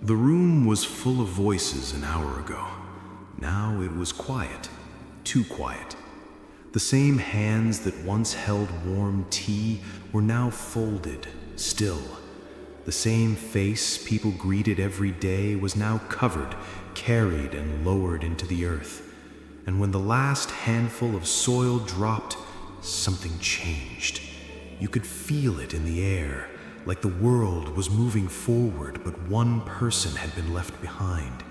The room was full of voices an hour ago. Now it was quiet, too quiet. The same hands that once held warm tea were now folded, still. The same face people greeted every day was now covered, carried, and lowered into the earth. And when the last handful of soil dropped, something changed. You could feel it in the air, like the world was moving forward, but one person had been left behind.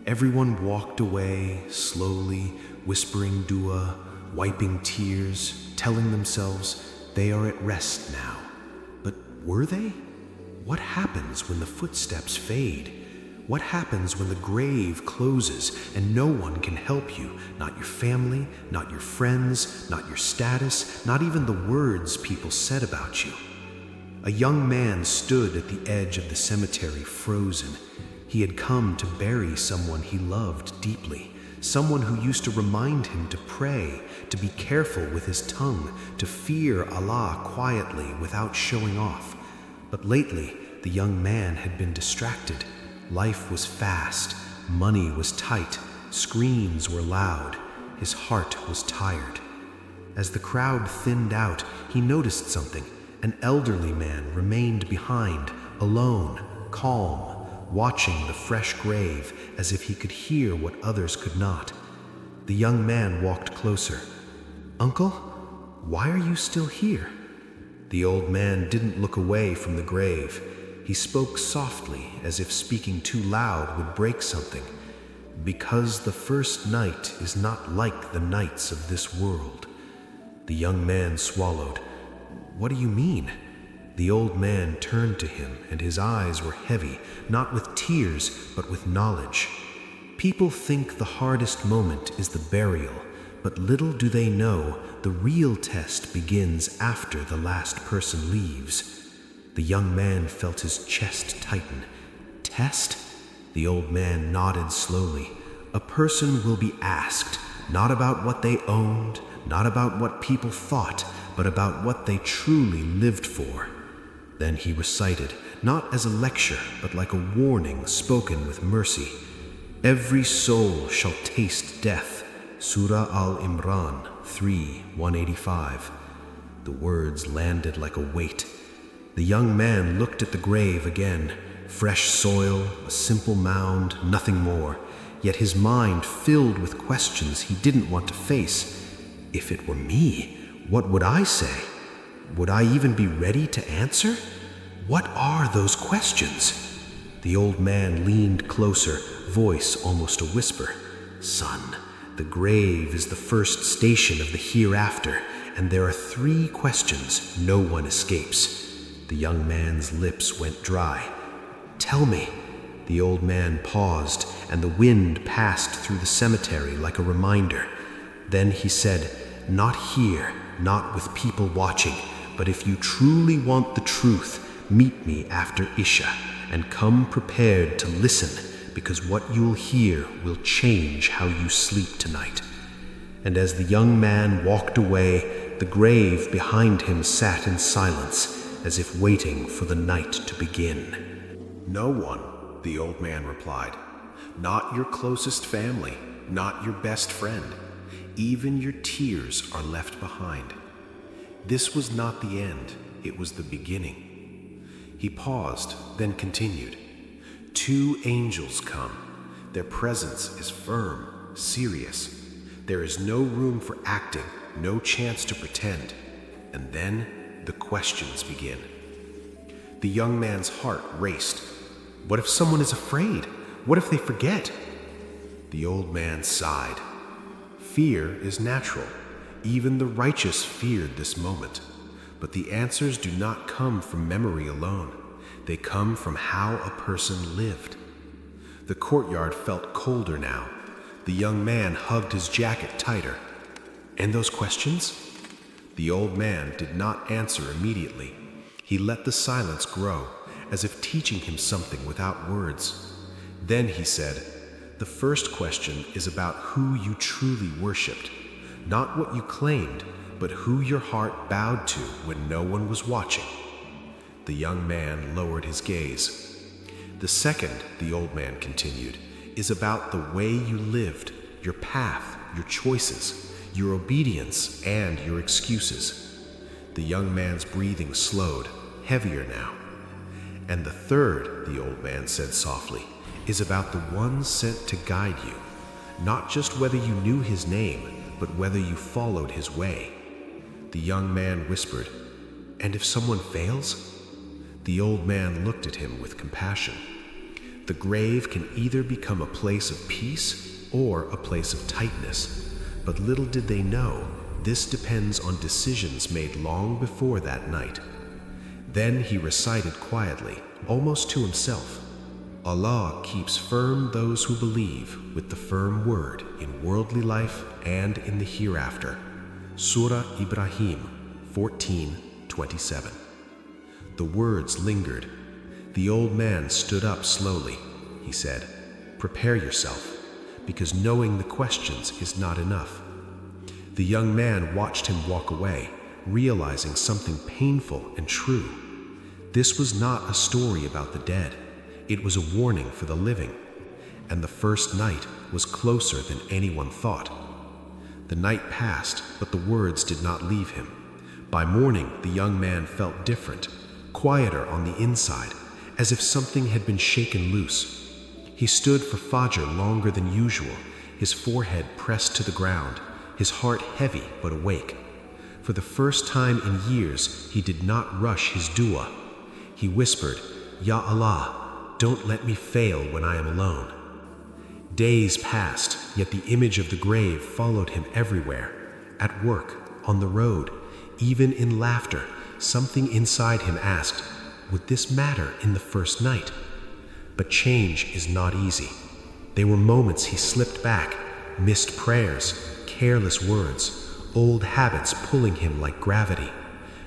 Everyone walked away, slowly, whispering dua, wiping tears, telling themselves they are at rest now. But were they? What happens when the footsteps fade? What happens when the grave closes and no one can help you? Not your family, not your friends, not your status, not even the words people said about you. A young man stood at the edge of the cemetery, frozen. He had come to bury someone he loved deeply, someone who used to remind him to pray, to be careful with his tongue, to fear Allah quietly without showing off. But lately, the young man had been distracted. Life was fast, money was tight, screens were loud. His heart was tired. As the crowd thinned out, he noticed something. An elderly man remained behind, alone, calm, watching the fresh grave as if he could hear what others could not. The young man walked closer. "Uncle, why are you still here?" The old man didn't look away from the grave. He spoke softly, as if speaking too loud would break something. "Because the first night is not like the nights of this world." The young man swallowed. "What do you mean?" The old man turned to him, and his eyes were heavy, not with tears, but with knowledge. People think the hardest moment is the burial, but little do they know the real test begins after the last person leaves. The young man felt his chest tighten. "Test?" The old man nodded slowly. "A person will be asked, not about what they owned, not about what people thought, but about what they truly lived for." Then he recited, not as a lecture, but like a warning spoken with mercy. "Every soul shall taste death." Surah Al-Imran 3:185. The words landed like a weight. The young man looked at the grave again. Fresh soil, a simple mound, nothing more. Yet his mind filled with questions he didn't want to face. If it were me, what would I say? Would I even be ready to answer? What are those questions? The old man leaned closer, voice almost a whisper. "Son, the grave is the first station of the hereafter, and there are 3 questions no one escapes." The young man's lips went dry. "Tell me." The old man paused, and the wind passed through the cemetery like a reminder. Then he said, "Not here, not with people watching, but if you truly want the truth, meet me after Isha, and come prepared to listen, because what you'll hear will change how you sleep tonight." And as the young man walked away, the grave behind him sat in silence, as if waiting for the night to begin. "No one," the old man replied. "Not your closest family, not your best friend. Even your tears are left behind. This was not the end, it was the beginning." He paused, then continued. 2 angels come. Their presence is firm, serious. There is no room for acting, no chance to pretend. And then the questions begin. The young man's heart raced. What if someone is afraid? What if they forget? The old man sighed. Fear is natural. Even the righteous feared this moment. But the answers do not come from memory alone. They come from how a person lived. The courtyard felt colder now. The young man hugged his jacket tighter. "And those questions?" The old man did not answer immediately. He let the silence grow, as if teaching him something without words. Then he said, "The first question is about who you truly worshipped. Not what you claimed, but who your heart bowed to when no one was watching." The young man lowered his gaze. The second, the old man continued, is about the way you lived, your path, your choices, your obedience, and your excuses. The young man's breathing slowed, heavier now. And the third, the old man said softly, is about the one sent to guide you, not just whether you knew his name, but whether you followed his way. The young man whispered, "And if someone fails?" The old man looked at him with compassion. The grave can either become a place of peace or a place of tightness, but little did they know, this depends on decisions made long before that night. Then he recited quietly, almost to himself, "Allah keeps firm those who believe with the firm word in worldly life and in the hereafter." Surah Ibrahim 14:27. The words lingered. The old man stood up slowly. He said, "Prepare yourself, because knowing the questions is not enough." The young man watched him walk away, realizing something painful and true. This was not a story about the dead. It was a warning for the living. And the first night was closer than anyone thought. The night passed, but the words did not leave him. By morning, the young man felt different, quieter on the inside, as if something had been shaken loose. He stood for Fajr longer than usual, his forehead pressed to the ground, his heart heavy but awake. For the first time in years, he did not rush his dua. He whispered, "Ya Allah, don't let me fail when I am alone." Days passed, yet the image of the grave followed him everywhere. At work, on the road, even in laughter, something inside him asked, would this matter in the first night? But change is not easy. There were moments he slipped back, missed prayers, careless words, old habits pulling him like gravity.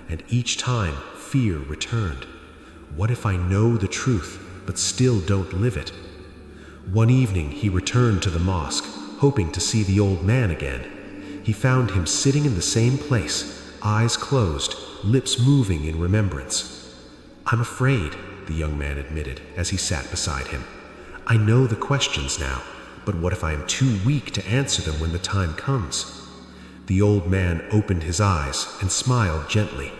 And each time, fear returned. What if I know the truth, but still don't live it? One evening he returned to the mosque, hoping to see the old man again. He found him sitting in the same place, eyes closed, lips moving in remembrance. "I'm afraid," the young man admitted as he sat beside him. "I know the questions now, but what if I am too weak to answer them when the time comes?" The old man opened his eyes and smiled gently.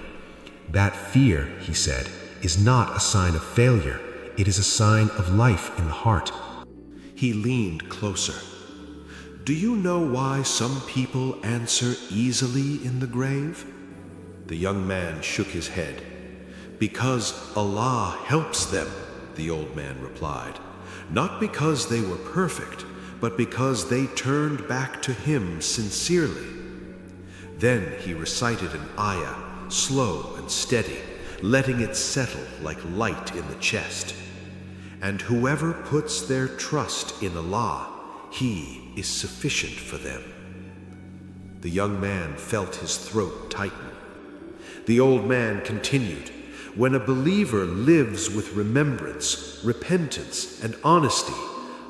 "That fear," he said, "is not a sign of failure. It is a sign of life in the heart." He leaned closer. "Do you know why some people answer easily in the grave?" The young man shook his head. "Because Allah helps them," the old man replied. "Not because they were perfect, but because they turned back to Him sincerely." Then he recited an ayah, slow and steady, letting it settle like light in the chest. "And whoever puts their trust in Allah, He is sufficient for them." The young man felt his throat tighten. The old man continued, "When a believer lives with remembrance, repentance, and honesty,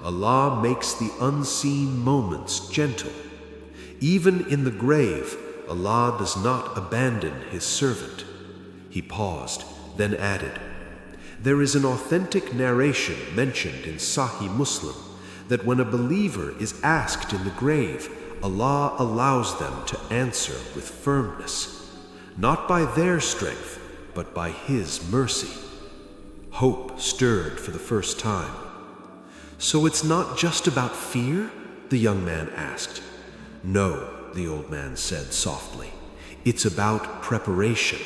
Allah makes the unseen moments gentle. Even in the grave, Allah does not abandon His servant." He paused, then added, "There is an authentic narration mentioned in Sahih Muslim that when a believer is asked in the grave, Allah allows them to answer with firmness, not by their strength, but by His mercy." Hope stirred for the first time. "So it's not just about fear?" the young man asked. "No," the old man said softly. "It's about preparation.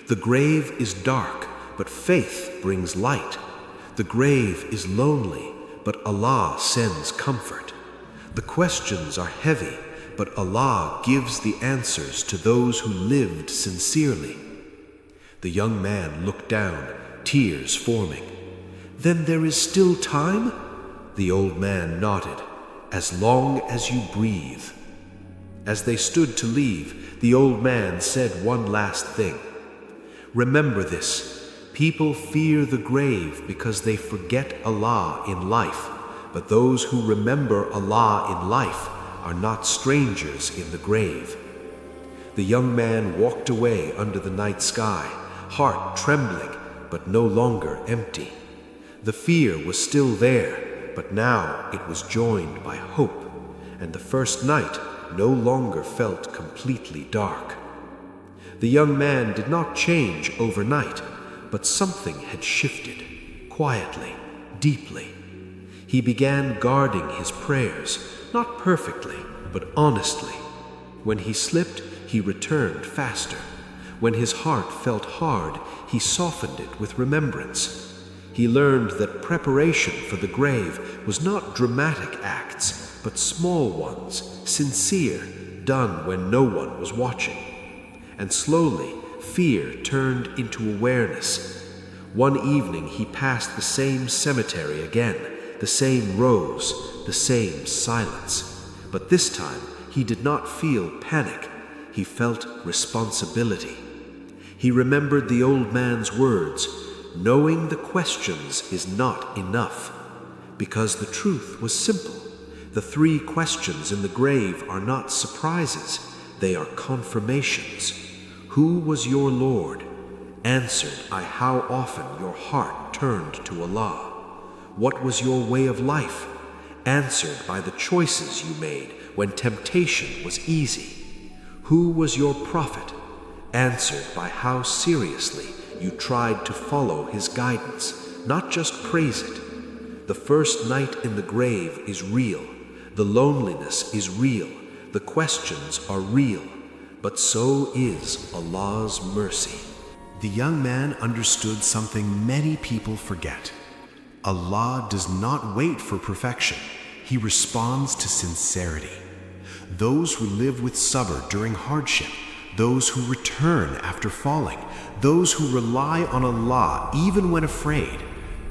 The grave is dark, but faith brings light. The grave is lonely, but Allah sends comfort. The questions are heavy, but Allah gives the answers to those who lived sincerely." The young man looked down, tears forming. "Then there is still time?" The old man nodded. "As long as you breathe." As they stood to leave, the old man said one last thing. "Remember this. People fear the grave because they forget Allah in life, but those who remember Allah in life are not strangers in the grave." The young man walked away under the night sky, heart trembling, but no longer empty. The fear was still there, but now it was joined by hope, and the first night no longer felt completely dark. The young man did not change overnight, but something had shifted, quietly, deeply. He began guarding his prayers, not perfectly, but honestly. When he slipped, he returned faster. When his heart felt hard, he softened it with remembrance. He learned that preparation for the grave was not dramatic acts, but small ones, sincere, done when no one was watching. And slowly, fear turned into awareness. One evening he passed the same cemetery again, the same rows, the same silence. But this time, he did not feel panic. He felt responsibility. He remembered the old man's words, "Knowing the questions is not enough," because the truth was simple. The 3 questions in the grave are not surprises, they are confirmations. Who was your Lord? Answered by how often your heart turned to Allah. What was your way of life? Answered by the choices you made when temptation was easy. Who was your prophet? Answered by how seriously you tried to follow his guidance, not just praise it. The first night in the grave is real. The loneliness is real. The questions are real. But so is Allah's mercy. The young man understood something many people forget. Allah does not wait for perfection. He responds to sincerity. Those who live with sabr during hardship, those who return after falling, those who rely on Allah even when afraid,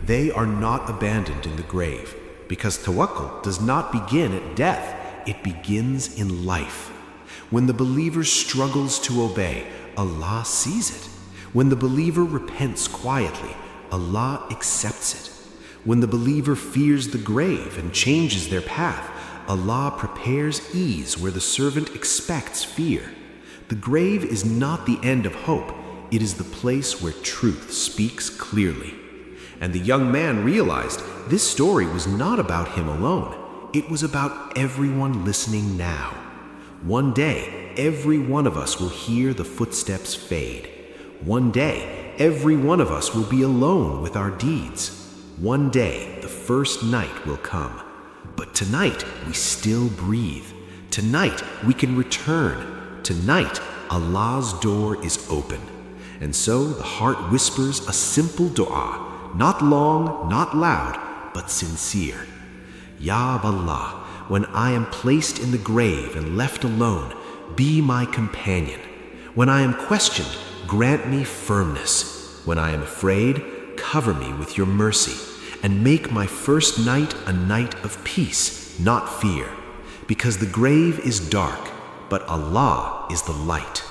they are not abandoned in the grave, because tawakkul does not begin at death, it begins in life. When the believer struggles to obey, Allah sees it. When the believer repents quietly, Allah accepts it. When the believer fears the grave and changes their path, Allah prepares ease where the servant expects fear. The grave is not the end of hope, it is the place where truth speaks clearly. And the young man realized this story was not about him alone, it was about everyone listening now. One day, every one of us will hear the footsteps fade. One day, every one of us will be alone with our deeds. One day, the first night will come. But tonight, we still breathe. Tonight, we can return. Tonight, Allah's door is open. And so the heart whispers a simple dua, not long, not loud, but sincere. Ya Allah, when I am placed in the grave and left alone, be my companion. When I am questioned, grant me firmness. When I am afraid, cover me with your mercy, and make my first night a night of peace, not fear, because the grave is dark, but Allah is the light.